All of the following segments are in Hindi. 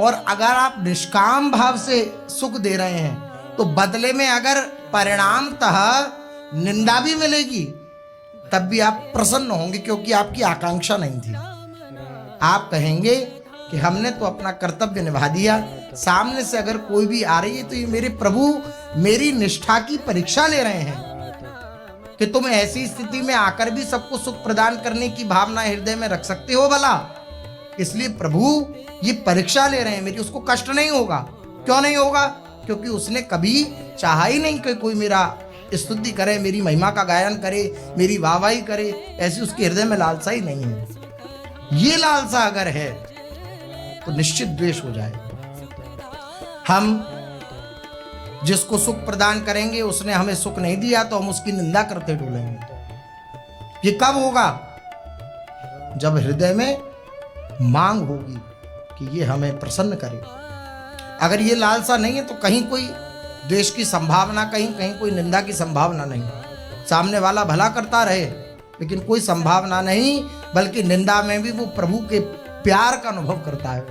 और अगर आप निष्काम भाव से सुख दे रहे हैं तो बदले में अगर परिणामतः निंदा भी मिलेगी तब भी आप प्रसन्न होंगे, क्योंकि आपकी आकांक्षा नहीं थी। आप कहेंगे कि हमने तो अपना कर्तव्य निभा दिया, सामने से अगर कोई भी आ रही है तो ये मेरे प्रभु मेरी निष्ठा की परीक्षा ले रहे हैं कि तुम ऐसी स्थिति में आकर भी सबको सुख प्रदान करने की भावना हृदय में रख सकते हो भला, इसलिए प्रभु ये परीक्षा ले रहे हैं मेरी। उसको कष्ट नहीं होगा। क्यों नहीं होगा? क्योंकि उसने कभी चाहा ही नहीं कि कोई मेरा स्तुति करे, मेरी महिमा का गायन करे, मेरी वाहवाही करे, ऐसी उसके हृदय में लालसा ही नहीं है। ये लालसा अगर है तो निश्चित द्वेष हो जाएगा। हम जिसको सुख प्रदान करेंगे उसने हमें सुख नहीं दिया तो हम उसकी निंदा करते डोलेंगे। ये कब होगा? जब हृदय में मांग होगी कि ये हमें प्रसन्न करे। अगर ये लालसा नहीं है तो कहीं कोई द्वेष की संभावना, कहीं कहीं कोई निंदा की संभावना नहीं। सामने वाला भला करता रहे लेकिन कोई संभावना नहीं, बल्कि निंदा में भी वो प्रभु के प्यार का अनुभव करता है।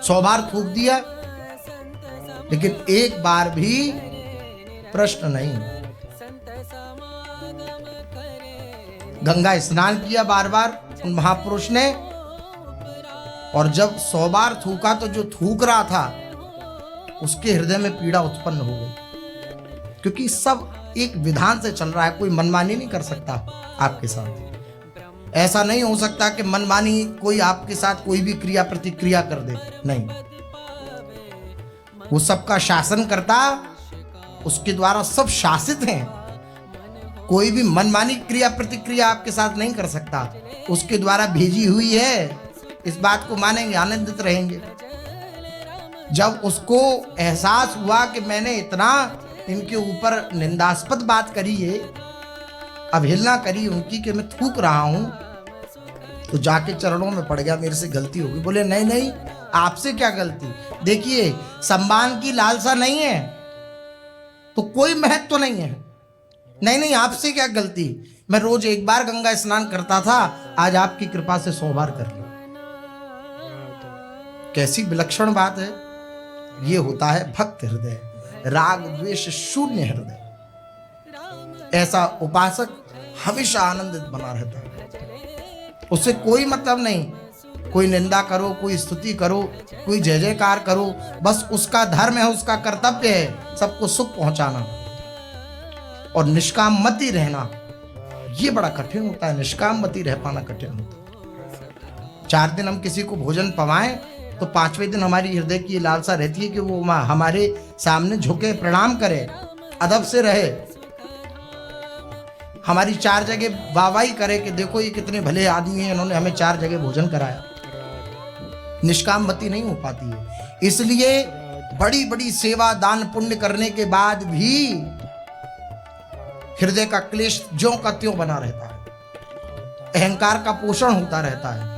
100 बार थूक दिया लेकिन एक बार भी प्रश्न नहीं। गंगा स्नान किया बार बार उन महापुरुष ने, और जब 100 बार थूका तो जो थूक रहा था उसके हृदय में पीड़ा उत्पन्न हो गई, क्योंकि सब एक विधान से चल रहा है। कोई मनमानी नहीं कर सकता आपके साथ। ऐसा नहीं हो सकता कि मनमानी कोई आपके साथ कोई भी क्रिया प्रतिक्रिया कर दे, नहीं। वो सबका शासन करता, उसके द्वारा सब शासित हैं। कोई भी मनमानी क्रिया प्रतिक्रिया आपके साथ नहीं कर सकता, उसके द्वारा भेजी हुई है। इस बात को मानेंगे, आनंदित रहेंगे। जब उसको एहसास हुआ कि मैंने इतना इनके ऊपर निंदास्पद बात करी है, अवहेलना करी उनकी कि मैं थूक रहा हूं, तो जाके चरणों में पड़ गया, मेरे से गलती होगी। बोले नहीं नहीं, आपसे क्या गलती। देखिए, सम्मान की लालसा नहीं है तो कोई महत्व तो नहीं है। नहीं नहीं, आपसे क्या गलती, मैं रोज एक बार गंगा स्नान करता था, आज आपकी कृपा से 100 बार कर लिया। कैसी विलक्षण बात है। ये होता है भक्त हृदय, राग द्वेष शून्य हृदय। ऐसा उपासक हमेशा आनंदित बना रहता है। उससे कोई मतलब नहीं, कोई निंदा करो, कोई स्तुति करो, कोई जय जयकार करो, बस उसका धर्म है, उसका कर्तव्य है सबको सुख पहुंचाना और निष्काममति रहना। ये बड़ा कठिन होता है, निष्काममति रह पाना कठिन होता है। 4 दिन हम किसी को भोजन पवाएं तो 5वें दिन हमारी हृदय की लालसा रहती है कि वो हमारे सामने झुके, प्रणाम करे, अदब से रहे, हमारी 4 जगह वाहवाही करे कि देखो ये कितने भले आदमी हैं, इन्होंने हमें 4 जगह भोजन कराया। निष्कामवती नहीं हो पाती है। इसलिए बड़ी बड़ी सेवा दान पुण्य करने के बाद भी हृदय का क्लेश ज्यों का त्यों बना रहता है, अहंकार का पोषण होता रहता है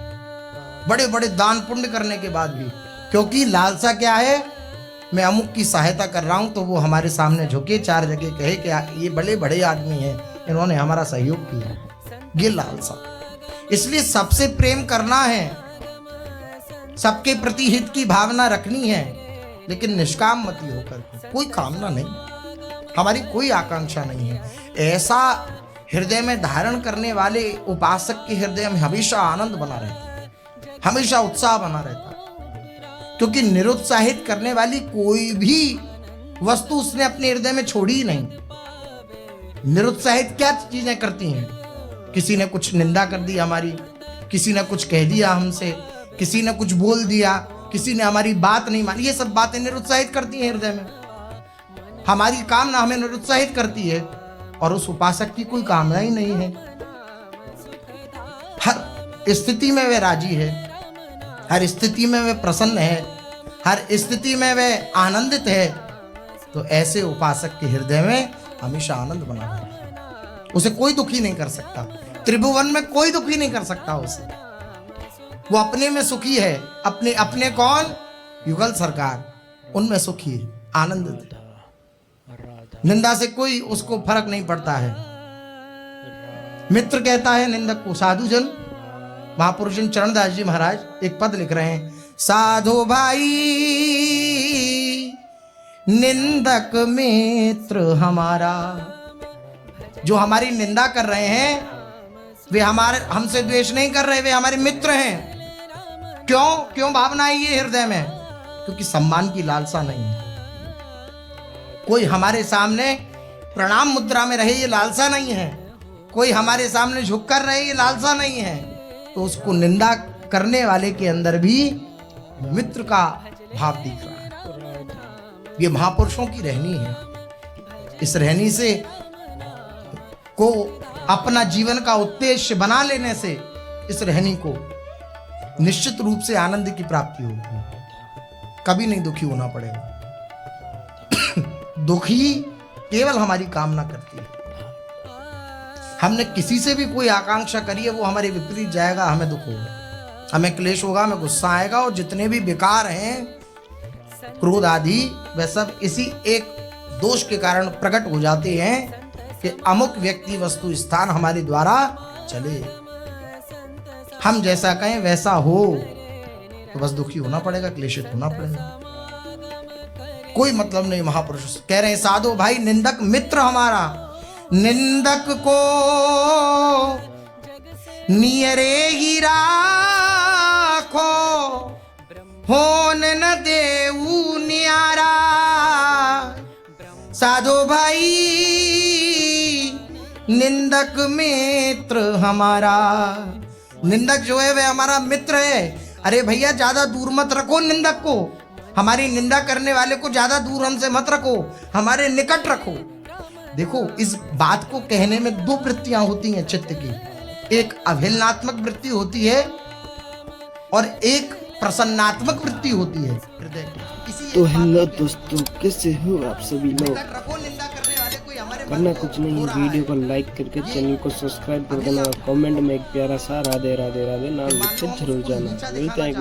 बड़े बड़े दान पुण्य करने के बाद भी। क्योंकि लालसा क्या है, मैं अमुक की सहायता कर रहा हूं तो वो हमारे सामने झुके, 4 जगह कहे कि ये बड़े बड़े आदमी हैं, इन्होंने हमारा सहयोग किया। ये लालसा। इसलिए सबसे प्रेम करना है, सबके प्रति हित की भावना रखनी है, लेकिन निष्काम मति होकर, कोई कामना नहीं, हमारी कोई आकांक्षा नहीं है। ऐसा हृदय में धारण करने वाले उपासक के हृदय में हमेशा आनंद बना रहता है, हमेशा उत्साह बना रहता है। क्योंकि निरुत्साहित करने वाली कोई भी वस्तु उसने अपने हृदय में छोड़ी ही नहीं। निरुत्साहित क्या चीजें करती हैं? किसी ने कुछ निंदा कर दी हमारी, किसी ने कुछ कह दिया हमसे, किसी ने कुछ बोल दिया, किसी ने हमारी बात नहीं मानी, ये सब बातें निरुत्साहित करती हैं हृदय में। हमारी कामना हमें निरुत्साहित करती है और उस उपासक की कोई कामना ही नहीं है। हर स्थिति में वह राजी है, हर स्थिति में वह प्रसन्न है, हर स्थिति में वह आनंदित है। तो ऐसे उपासक के हृदय में हमेशा आनंद बना रहता है। उसे कोई दुखी नहीं कर सकता, त्रिभुवन में कोई दुखी नहीं कर सकता उसे। वो अपने में सुखी है। अपने अपने कौन? युगल सरकार, उनमें सुखी है, आनंदित है। निंदा से कोई उसको फर्क नहीं पड़ता है। मित्र कहता है निंदक को साधुजन, महापुरुष चरणदास जी महाराज एक पद लिख रहे हैं, साधु भाई निंदक मित्र हमारा। जो हमारी निंदा कर रहे हैं वे हमसे द्वेष नहीं कर रहे, वे हमारे मित्र हैं। क्यों भावना है ये हृदय में? क्योंकि सम्मान की लालसा नहीं है। कोई हमारे सामने प्रणाम मुद्रा में रहे ये लालसा नहीं है, कोई हमारे सामने झुक कर रहे ये लालसा नहीं है। तो उसको निंदा करने वाले के अंदर भी मित्र का भाव दिख रहा है। ये महापुरुषों की रहनी है। इस रहनी से को अपना जीवन का उद्देश्य बना लेने से इस रहनी को निश्चित रूप से आनंद की प्राप्ति होगी। कभी नहीं दुखी होना पड़ेगा। दुखी केवल हमारी कामना करती है। हमने किसी से भी कोई आकांक्षा करी है, वो हमारे विपरीत जाएगा, हमें दुख होगा, हमें क्लेश होगा, हमें गुस्सा आएगा। और जितने भी विकार हैं, क्रोध आदि, वह सब इसी एक दोष के कारण प्रकट हो जाते हैं कि अमुक व्यक्ति वस्तु स्थान हमारे द्वारा चले, हम जैसा कहें वैसा हो, तो बस दुखी होना पड़ेगा, क्लेशित होना पड़ेगा। कोई मतलब नहीं। महापुरुष कह रहे हैं, साधु भाई निंदक मित्र हमारा, निंदक को नियरे ही राखो, होन न देऊ न्यारा। साधु भाई निंदक मित्र हमारा। निंदक जो है वह हमारा मित्र है। अरे भैया ज्यादा दूर मत रखो निंदक को, हमारी निंदा करने वाले को ज्यादा दूर हमसे मत रखो, हमारे निकट रखो। देखो, इस बात को कहने में दो वृत्तियां होती हैं चित्त की, एक अभिलनात्मक वृत्ति होती है और एक प्रसन्नात्मक वृत्ति होती है हृदय की। तो हेलो दोस्तों, कैसे हो आप सभी लोग? करना कुछ नहीं, वीडियो को लाइक करके चैनल को सब्सक्राइब कर देना और कमेंट में एक प्यारा सा राधे राधे राधे नाम लिख के जरूर जाना। मिलते हैं।